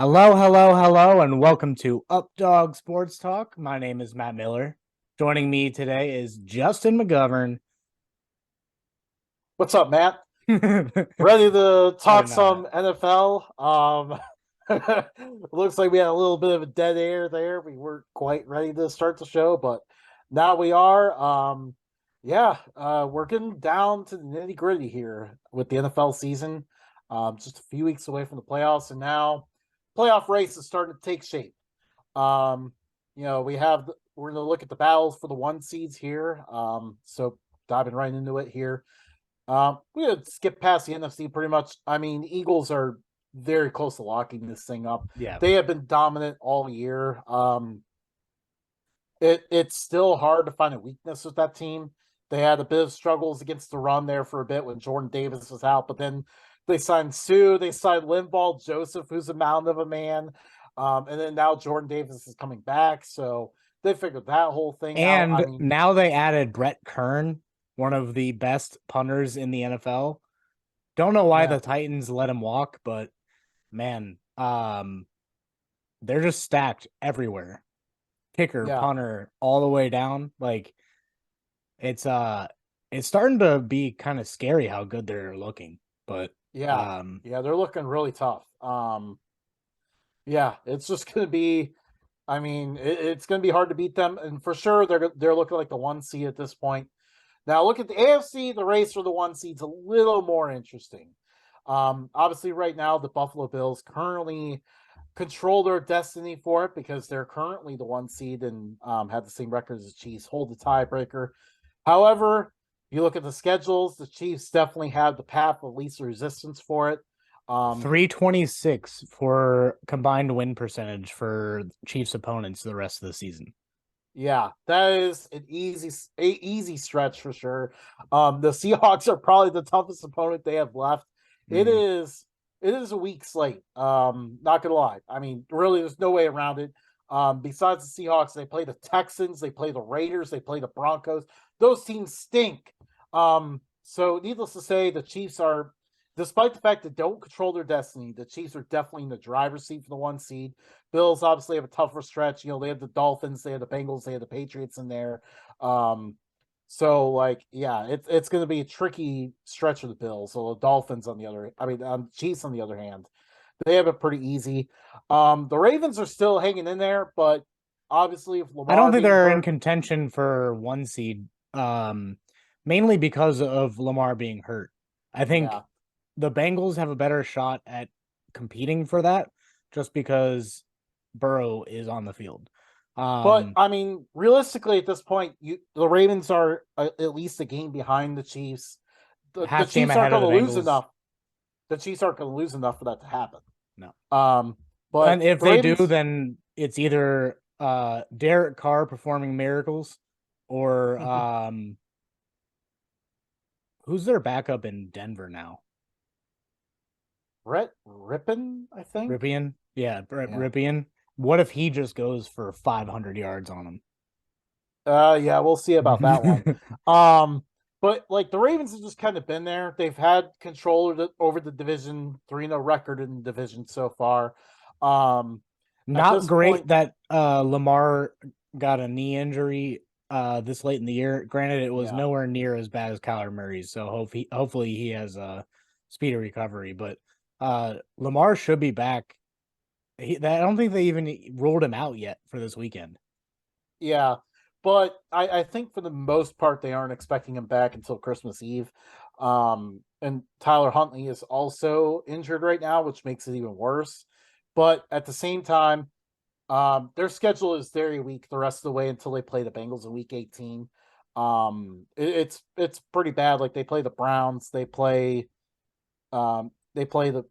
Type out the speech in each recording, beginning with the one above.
Hello, hello, hello, and welcome to Updog Sports Talk. My name is Matt Miller. Joining me today is Justin McGovern. What's up, Matt? I Ready to did talk not know. some NFL? Looks like we had a little bit of a dead air there. We weren't quite ready to start the show, but now we are. We're getting down to the nitty gritty here with the NFL season. Just a few weeks away from the playoffs, and now playoff race is starting to take shape. Um, we're going to look at the battles for the one seeds here. So diving right into it here. We would skip past the NFC pretty much. I mean, the Eagles are very close to locking this thing up. Yeah. They have been dominant all year. It's still hard to find a weakness with that team. They had a bit of struggles against the run there for a bit when Jordan Davis was out, but then they signed Sue, they signed Linval Joseph, who's a mound of a man, and then now Jordan Davis is coming back, so they figured that whole thing out. I And mean, now they added Brett Kern, one of the best punters in the NFL. Don't know why yeah, the Titans let him walk, but man, they're just stacked everywhere. Kicker, yeah, punter, all the way down. Like it's it's starting to be kind of scary how good they're looking. But yeah, um yeah. They're looking really tough. Yeah, it's just going to be. I mean, it's going to be hard to beat them, and for sure they're looking like the one seed at this point. Now, look at the AFC. The race for the one seed's a little more interesting. Obviously, right now the Buffalo Bills currently control their destiny for it because they're currently the one seed and have the same record as the Chiefs, hold the tiebreaker. However, you look at the schedules, the Chiefs definitely have the path of least resistance for it. 326 for combined win percentage for Chiefs opponents the rest of the season. Yeah, that is an easy stretch for sure. The Seahawks are probably the toughest opponent they have left. It Mm-hmm. is it is a weak slate. Not gonna lie. I mean, really, there's no way around it. Besides the Seahawks, they play the Texans, they play the Raiders, they play the Broncos. Those teams stink. So needless to say, the Chiefs are, despite the fact that don't control their destiny, the Chiefs are definitely in the driver's seat for the one seed. Bills obviously have a tougher stretch. You know, they have the Dolphins, they have the Bengals, they have the Patriots in there. So like, yeah, it's going to be a tricky stretch for the Bills. So the Dolphins on the other, Chiefs on the other hand, they have it pretty easy. The Ravens are still hanging in there, but obviously, if I don't Lamar think being they're in hurt, contention for one seed, mainly because of Lamar being hurt. I think yeah. the Bengals have a better shot at competing for that just because Burrow is on the field. But Um, I mean, realistically, at this point, the Ravens are at least a game behind the Chiefs. The Half game Chiefs aren't ahead of going the to lose Bengals. enough. The Chiefs aren't going to lose enough for that to happen. No. Um, And but if the they do, Ravens, then it's either Derek Carr performing miracles or who's their backup in Denver now? Brett Rippin, I think. Ripien? Yeah, Brett Yeah. Ripien. What if he just goes for 500 yards on Yeah, we'll see about that one. him? But like the Ravens have just kind of been there. They've had control over the division, 3-0 record in the division so far. Um, at Not this great point, that Lamar got a knee injury this late in the year. Granted, it was yeah. nowhere near as bad as Kyler Murray's, so hopefully he has a speedy recovery. But Lamar should be back. I don't think they even ruled him out yet for this weekend. Yeah, but I think for the most part they aren't expecting him back until Christmas Eve. And Tyler Huntley is also injured right now, which makes it even worse. But at the same time, their schedule is very weak the rest of the way until they play the Bengals in Week 18. It's pretty bad. Like they play the Browns, they play the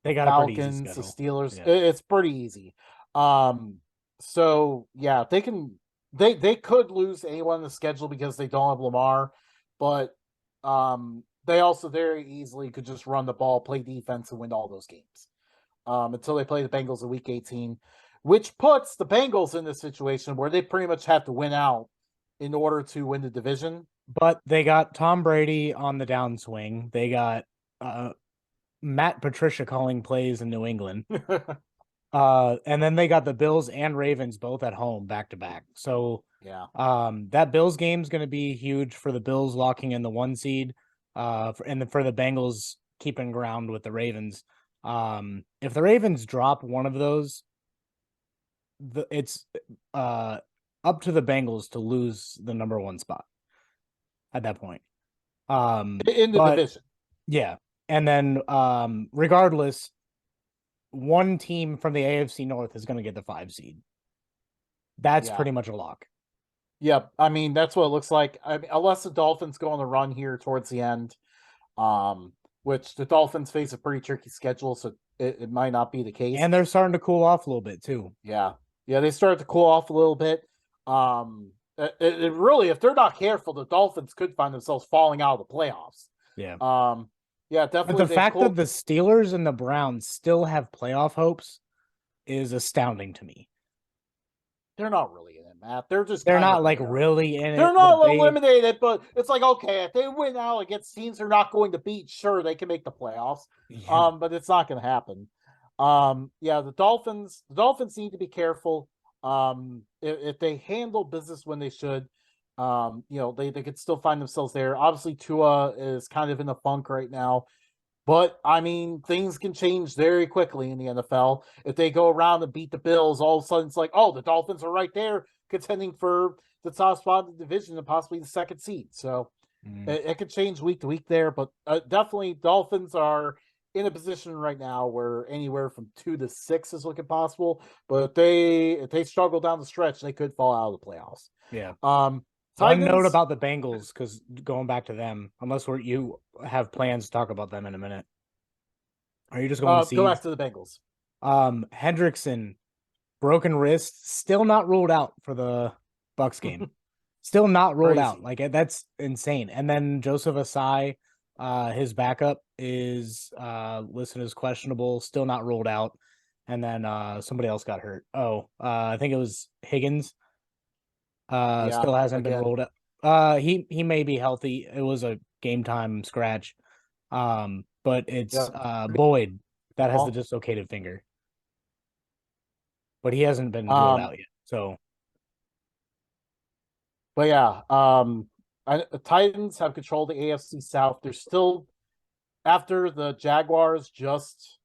They got a pretty easy Falcons, the schedule. Steelers. Yeah. It's pretty easy. Um, so yeah, they could lose anyone in the schedule because they don't have Lamar, but they also very easily could just run the ball, play defense, and win all those games. Until they play the Bengals in Week 18, which puts the Bengals in this situation where they pretty much have to win out in order to win the division. But they got Tom Brady on the downswing. They got Matt Patricia calling plays in New England. And then they got the Bills and Ravens both at home back to back. So Yeah. that Bills game is going to be huge for the Bills locking in the 1 seed, and for the Bengals keeping ground with the Ravens. If the Ravens drop one of those, it's up to the Bengals to lose the number 1 spot at that point. In the But division. yeah, and then regardless, one team from the AFC North is going to get the 5 seed. That's Yeah. pretty much a lock. Yep. I mean, that's what it looks like. I mean, unless the Dolphins go on the run here towards the end, which the Dolphins face a pretty tricky schedule, so it might not be the case. And they're starting to cool off a little bit too. Yeah. Yeah, they started to cool off a little bit. It really, if they're not careful, the Dolphins could find themselves falling out of the playoffs. Yeah. Yeah, But definitely. the fact that the Steelers and the Browns still have playoff hopes is astounding to me. They're not really in it, Matt. They're just They're kind not of like there. really in They're it, not but they eliminated, but it's like, okay, if they win out against teams they're not going to beat, sure, they can make the playoffs. yeah. But it's not going to happen. Yeah, the Dolphins need to be careful. If they handle business when they should, they could still find themselves there. Obviously, Tua is kind of in a funk right now. But I mean, things can change very quickly in the NFL. If they go around and beat the Bills, all of a sudden it's like, oh, the Dolphins are right there contending for the top spot of the division and possibly the second seed. So it could change week to week there. But definitely, Dolphins are in a position right now where anywhere from 2 to 6 is looking possible. But if they struggle down the stretch, they could fall out of the playoffs. Yeah. One note Titans. about the Bengals, because going back to them, unless you have plans to talk about them in a minute. Are you just going to Go see back to the Bengals. Hendrickson, broken wrist, still not ruled out for the Bucks game. Still not ruled out. Like that's insane. And then Joseph Asai, his backup is listed as questionable, still not ruled out. And then somebody else got hurt. I think it was Higgins. Still hasn't been ruled out. He may be healthy. It was a game time scratch. But it's Boyd that has the dislocated finger. But he hasn't been ruled out yet. So but yeah, the Titans have controlled the AFC South. They're still, after the Jaguars just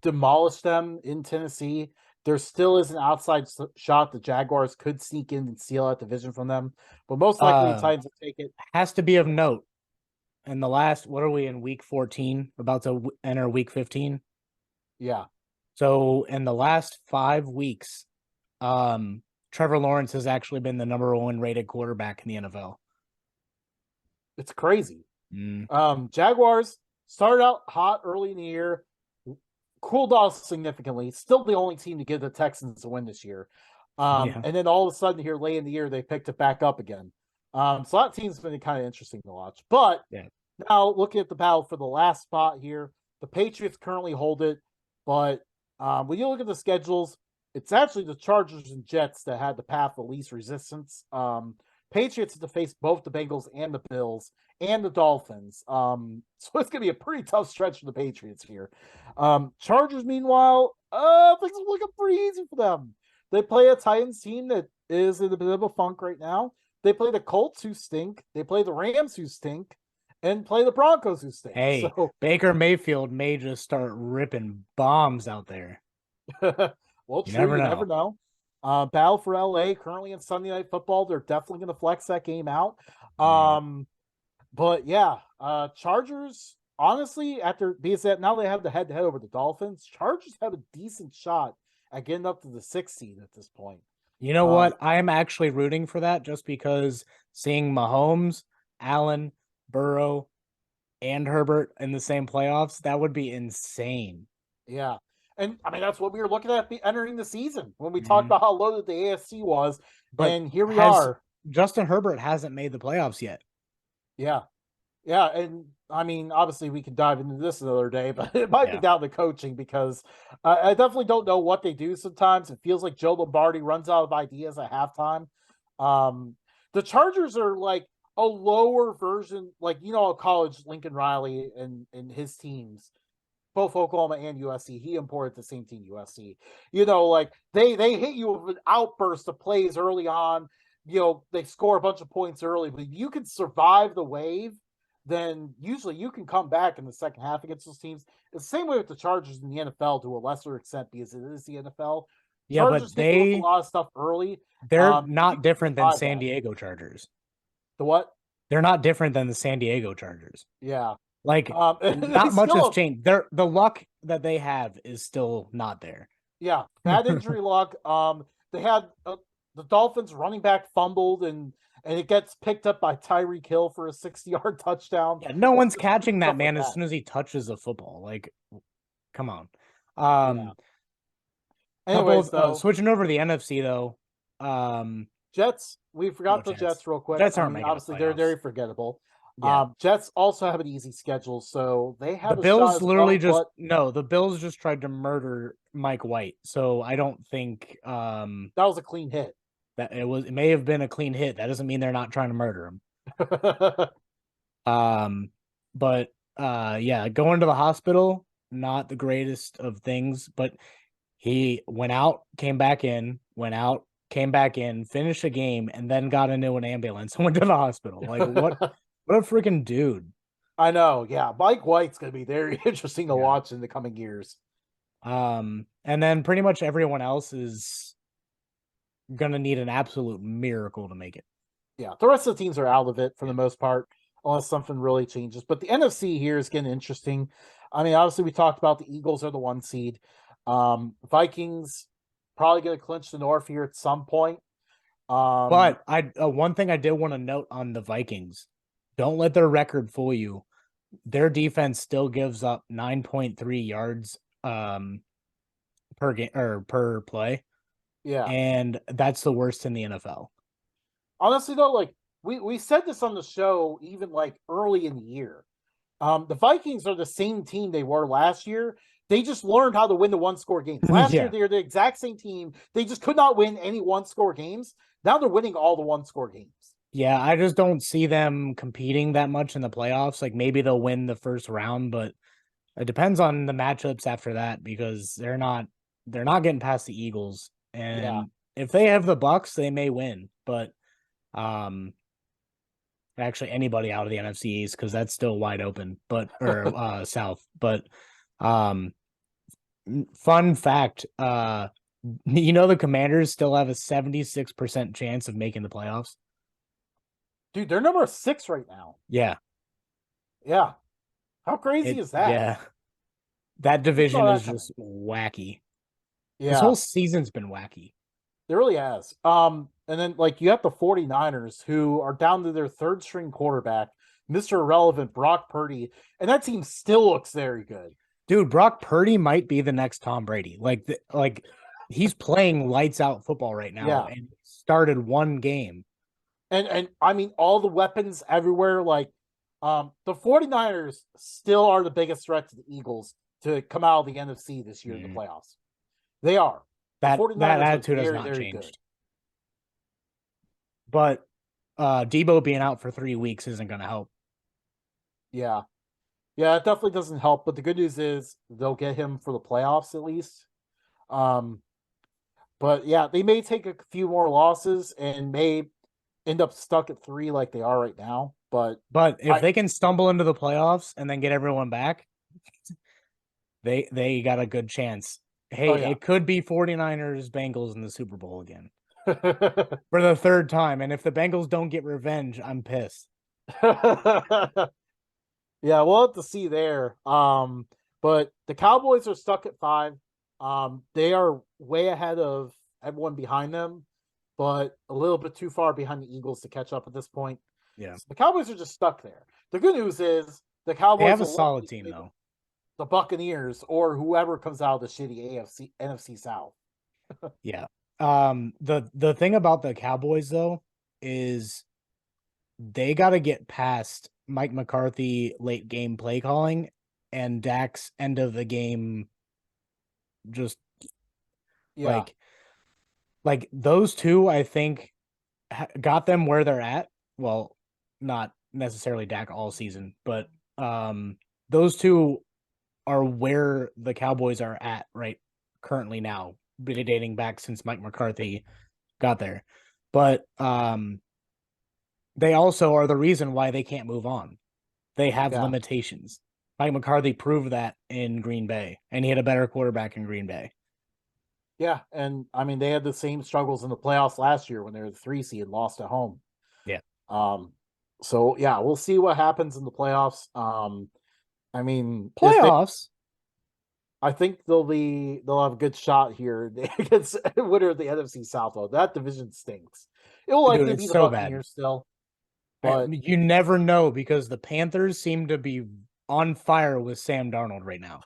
demolished them in Tennessee, there still is an outside shot the Jaguars could sneak in and steal that division from them. But most likely the Titans will take it. Has to be of note. In the last, what are we in week 14? About to enter week 15? Yeah. So in the last 5 weeks, Trevor Lawrence has actually been the number 1 rated quarterback in the NFL. It's crazy. Jaguars started out hot early in the year, cooled off significantly. Still the only team to give the Texans a win this year. And then all of a sudden here late in the year, they picked it back up again. So that team's been kind of interesting to watch. But now looking at the battle for the last spot here, the Patriots currently hold it. But when you look at the schedules, it's actually the Chargers and Jets that had the path of least resistance. Patriots have to face both the Bengals and the Bills and the Dolphins. So it's going to be a pretty tough stretch for the Patriots here. Chargers, meanwhile, things are looking pretty easy for them. They play a Titans team that is in a bit of a funk right now. They play the Colts, who stink. They play the Rams, who stink. And play the Broncos, who stink. Hey, so Baker Mayfield may just start ripping bombs out there. Well, true. You never know. Battle for LA currently in Sunday Night Football. They're definitely going to flex that game out. But yeah, Chargers, honestly, now they have the head-to-head over the Dolphins. Chargers have a decent shot at getting up to the 6th seed at this point. You know what? I am actually rooting for that just because seeing Mahomes, Allen, Burrow, and Herbert in the same playoffs, that would be insane. Yeah. And I mean, that's what we were looking at entering the season when we talked about how loaded the AFC was. But and here we are. Justin Herbert hasn't made the playoffs yet. Yeah. Yeah. And I mean, obviously we could dive into this another day, but it might be down to coaching because I definitely don't know what they do sometimes. It feels like Joe Lombardi runs out of ideas at halftime. The Chargers are like a lower version, like, college Lincoln Riley and his teams. both Oklahoma and USC. He imported the same team USC. You know, like they hit you with an outburst of plays early on. You know, they score a bunch of points early, but if you can survive the wave, then usually you can come back in the second half against those teams. It's the same way with the Chargers in the NFL to a lesser extent because it is the NFL. Yeah, but Chargers hit you with a lot of stuff early. they're If you not can different than survive San that. Diego Chargers. The what? They're not different than the San Diego Chargers. Yeah. Like, They not much has still changed. The luck that they have is still not there. yeah, bad injury luck. They had the Dolphins running back fumbled and it gets picked up by Tyreek Hill for a 60-yard touchdown. Yeah, no one's catching that Stuff like man as that. soon as he touches the football. Like, come on. Yeah. Anyways, though, Switching over to the NFC though. Jets. We forgot No the chance. Jets real quick. Jets I aren't mean, making the obviously they're playoffs. very forgettable. Yeah. Jets also have an easy schedule, so they The have a Bills shot as literally well. But the Bills just tried to murder Mike White. So I don't think that was a clean hit. that it may have been a clean hit. That doesn't mean they're not trying to murder him. But yeah, going to the hospital, not the greatest of things, but he went out, came back in, went out, came back in, finished a game, and then got into an ambulance and went to the hospital. Like what a freaking dude. I know, yeah. Mike White's gonna be very interesting to watch in the coming years. And then pretty much everyone else is gonna need an absolute miracle to make it. Yeah, the rest of the teams are out of it for the most part, unless something really changes. But the NFC here is getting interesting. I mean, obviously, we talked about the Eagles are the 1 seed. Vikings probably going to clinch the North here at some point. But one thing I did want to note on the Vikings, don't let their record fool you. Their defense still gives up 9.3 yards per game or per play. Yeah. And that's the worst in the NFL. Honestly, though, like we said this on the show, even like early in the year. The Vikings are the same team they were last year. They just learned how to win the one-score games. Last year, they were the exact same team. They just could not win any one-score games. Now they're winning all the one-score games. Yeah, I just don't see them competing that much in the playoffs. Like maybe they'll win the first round, but it depends on the matchups after that because they're not getting past the Eagles. And if they have the Bucks, they may win. But actually anybody out of the NFC East because that's still wide open, but or South. But fun fact, you know the Commanders still have a 76% chance of making the playoffs. Dude, they're number 6 right now. Yeah. Yeah. How crazy is that? Yeah. That division is just wacky. Yeah. This whole season's been wacky. It really has. And then like you have the 49ers who are down to their third string quarterback, Mr. Irrelevant Brock Purdy, and that team still looks very good. Dude, Brock Purdy might be the next Tom Brady. Like he's playing lights out football right now and started one game. And I mean all the weapons everywhere like the 49ers still are the biggest threat to the Eagles to come out of the NFC this year in the playoffs. They are. That attitude has not changed. Good. But Debo being out for 3 weeks isn't going to help. Yeah. Yeah, it definitely doesn't help. But the good news is they'll get him for the playoffs at least. But yeah, they may take a few more losses and may end up stuck at 3 like they are right now. But if they can stumble into the playoffs and then get everyone back, they got a good chance. Hey, it could be 49ers Bengals in the Super Bowl again for the 3rd time. And if the Bengals don't get revenge, I'm pissed. Yeah, we'll have to see there. But the Cowboys are stuck at 5. They are way ahead of everyone behind them, but a little bit too far behind the Eagles to catch up at this point. Yeah. So the Cowboys are just stuck there. The good news is the Cowboys have a solid team though. The Buccaneers or whoever comes out of the shitty NFC South. Yeah. The thing about the Cowboys though is they got to get past Mike McCarthy late game play calling and Dak's end of the game just like those two I think got them where they're at. Well, not necessarily Dak all season, but those two are where the Cowboys are at right currently now, really dating back since Mike McCarthy got there. But they also are the reason why they can't move on. They have Yeah. limitations. Mike McCarthy proved that in Green Bay, and he had a better quarterback in Green Bay. Yeah, and I mean they had the same struggles in the playoffs last year when they were the 3 seed and lost at home. Yeah. Um, so yeah, we'll see what happens in the playoffs. I mean, if they, Playoffs? I think they'll have a good shot here against winner of the NFC South. Though that division stinks. It will Dude, likely be it's the so bad. Buccaneers still, but You never know because the Panthers seem to be on fire with Sam Darnold right now.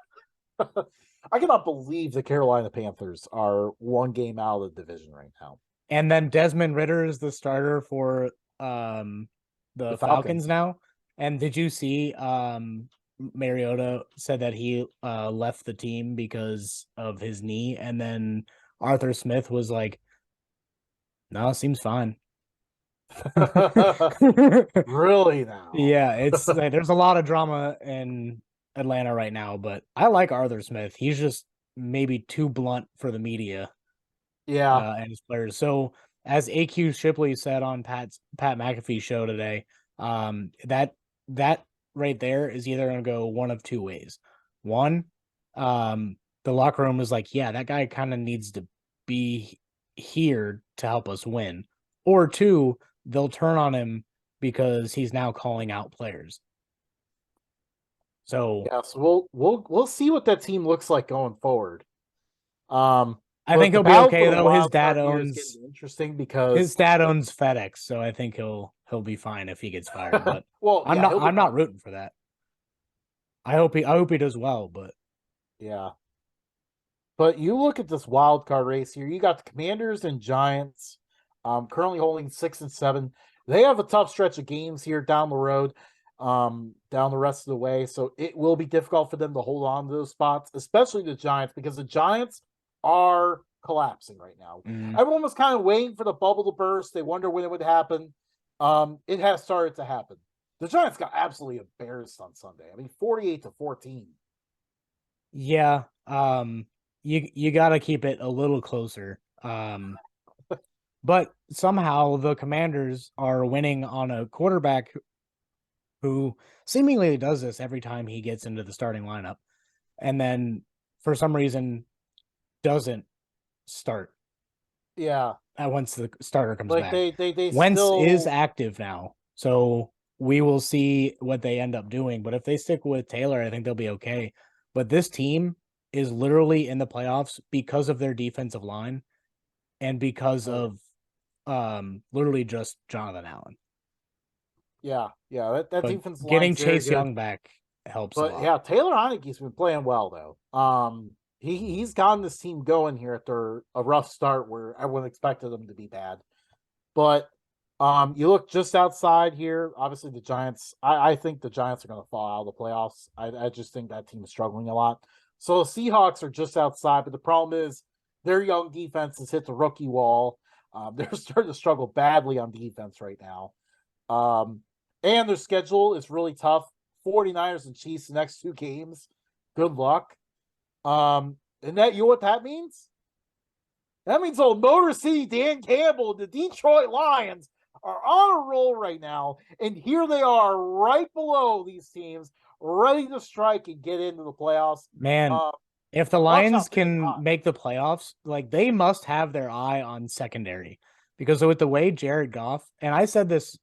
I cannot believe the Carolina Panthers are one game out of the division right now. And then Desmond Ritter is the starter for The the Falcons Falcons. now. And did you see Mariota said that he left the team because of his knee, and then Arthur Smith was like, "No, seems fine." Really now? Yeah, it's like, there's a lot of drama in Atlanta right now, but I like Arthur Smith. He's just maybe too blunt for the media Yeah. and his players. So as AQ Shipley said on Pat McAfee show today, that right there is either going to go one of two ways. One, the locker room is like, yeah, that guy kind of needs to be here to help us win. Or two, they'll turn on him because he's now calling out players. So Yeah, so we'll see what that team looks like going forward. I But think the he'll be battle for okay the though. wild card here is getting interesting because His dad owns FedEx, so I think he'll be fine if he gets fired. But well, I'm yeah, not he'll be I'm not fine. rooting for that. I hope he does well, but Yeah. But you look at this wild card race here. You got the Commanders and Giants, currently holding 6 and 7. They have a tough stretch of games here down the road, down the rest of the way. So it will be difficult for them to hold on to those spots, especially the Giants, because the Giants are collapsing right now. Everyone was kind of waiting for the bubble to burst. They wonder when it would happen. It has started to happen. The Giants got absolutely embarrassed on Sunday. I mean, 48-14. yeah, you got to keep it a little closer. But somehow the Commanders are winning on a quarterback who seemingly does this every time he gets into the starting lineup, and then for some reason doesn't start Yeah. once the starter comes Like back. they Wentz is still active now, so we will see what they end up doing. But if they stick with Taylor, I think they'll be okay. But this team is literally in the playoffs because of their defensive line and because of literally just Jonathan Allen. yeah, that But defense getting line's very Chase good. Young back helps a But lot. yeah, Taylor Heineke's been playing well though. He's gotten this team going here after a rough start where everyone expected them to be bad. But you look just outside here. Obviously, the Giants. I think the Giants are going to fall out of the playoffs. I just think that team is struggling a lot. So the Seahawks are just outside, but the problem is their young defense has hit the rookie wall. They're starting to struggle badly on defense right now. And their schedule is really tough. 49ers and Chiefs the next 2 games. Good luck. And that you know what that means? That means old Motor City Dan Campbell and the Detroit Lions are on a roll right now. And here they are right below these teams, ready to strike and get into the playoffs. Man, if the Watch Lions out, they're can hot. make the playoffs, like they must have their eye on secondary because with the way Jared Goff, and I said this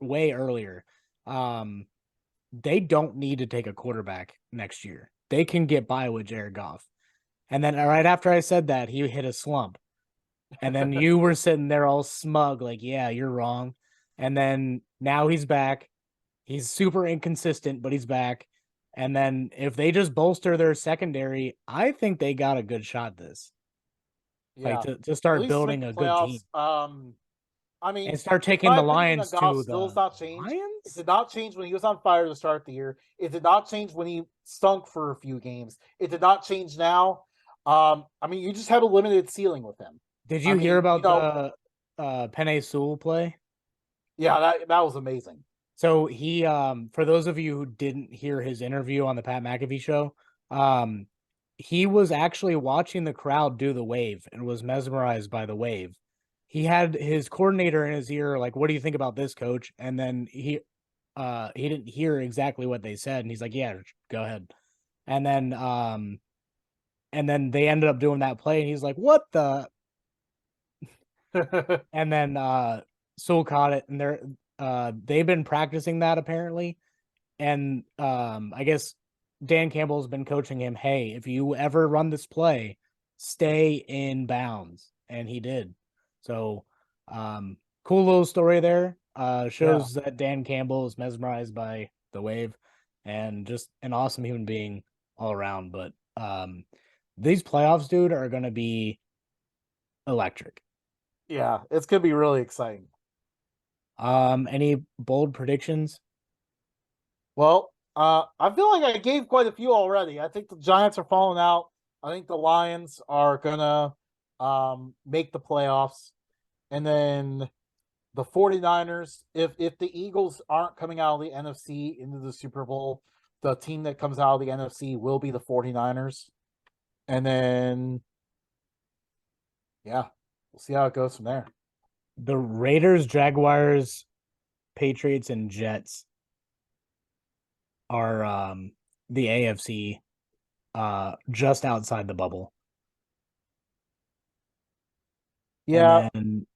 way earlier, they don't need to take a quarterback next year. They can get by with Jared Goff. And then right after I said that, he hit a slump. And then you were sitting there all smug, like, yeah, you're wrong. And then now he's back. He's super inconsistent, but he's back. And then if they just bolster their secondary, I think they got a good shot this. Like Yeah. to At start least to make building the a good team playoffs. I mean, and start taking my the opinion on Lions Goff to still has the not changed. It Lions. did not change when he was on fire to start the year. It did not change when he stunk for a few games. It did not change now. I mean, you just have a limited ceiling with him. Did I you hear mean, about the Penny Sewell play? yeah, that was amazing. So he for those of you who didn't hear his interview on the Pat McAfee show, Um, he was actually watching the crowd do the wave and was mesmerized by the wave. He had his coordinator in his ear, like, "What do you think about this, coach?" And then he didn't hear exactly what they said, and he's like, "Yeah, go ahead." And then they ended up doing that play, and he's like, "What the?" And then Sewell caught it, and they've been practicing that apparently, and I guess Dan Campbell's been coaching him, "Hey, if you ever run this play, stay in bounds," and he did. So, cool little story there. Yeah. Shows that Dan Campbell is mesmerized by the wave, and just an awesome human being all around. But these playoffs, dude, are gonna be electric. Yeah, it's gonna be really exciting. Any bold predictions? Well, I feel like I gave quite a few already. I think the Giants are falling out. I think the Lions are gonna make the playoffs. And then the 49ers, if the Eagles aren't coming out of the NFC into the Super Bowl, the team that comes out of the NFC will be the 49ers. And then yeah, we'll see how it goes from there. The Raiders, Jaguars, Patriots, and Jets are the AFC just outside the bubble. And Yeah, then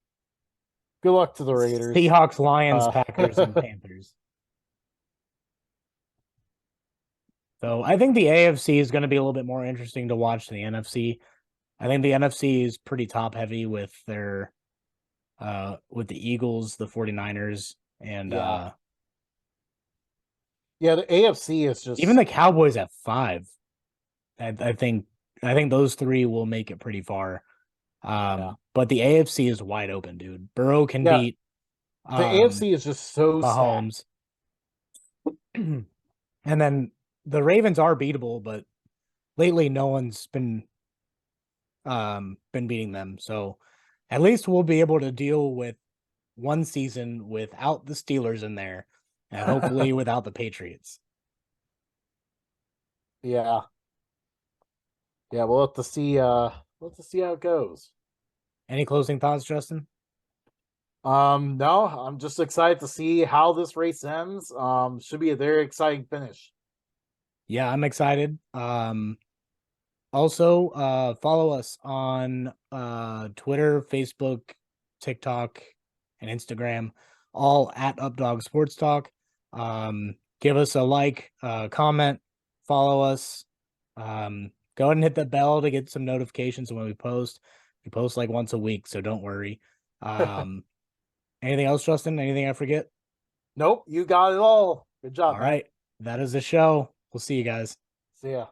good luck to the Raiders. Seahawks, Lions, Uh Packers, and Panthers. So I think the AFC is going to be a little bit more interesting to watch than the NFC. I think the NFC is pretty top heavy with the Eagles, the 49ers, and yeah. Yeah, the AFC is even just the Cowboys at 5. I think those three will make it pretty far. yeah. But the AFC is wide open, dude. Burrow can Yeah, beat the AFC is just so stacked. Mahomes. And then the Ravens are beatable, but lately no one's been beating them. So at least we'll be able to deal with one season without the Steelers in there and hopefully without the Patriots. Yeah. Yeah, we'll have to see how it goes. Any closing thoughts, Justin? No, I'm just excited to see how this race ends. Should be a very exciting finish. Yeah, I'm excited. Also, follow us on Twitter, Facebook, TikTok, and Instagram, all at Updog Sports Talk. Give us a like, comment, follow us. Go ahead and hit the bell to get some notifications when we post. We post like once a week, so don't worry. Anything else, Justin? Anything I forget? Nope, you got it all. Good job, All man. right, that is the show. We'll see you guys. See ya.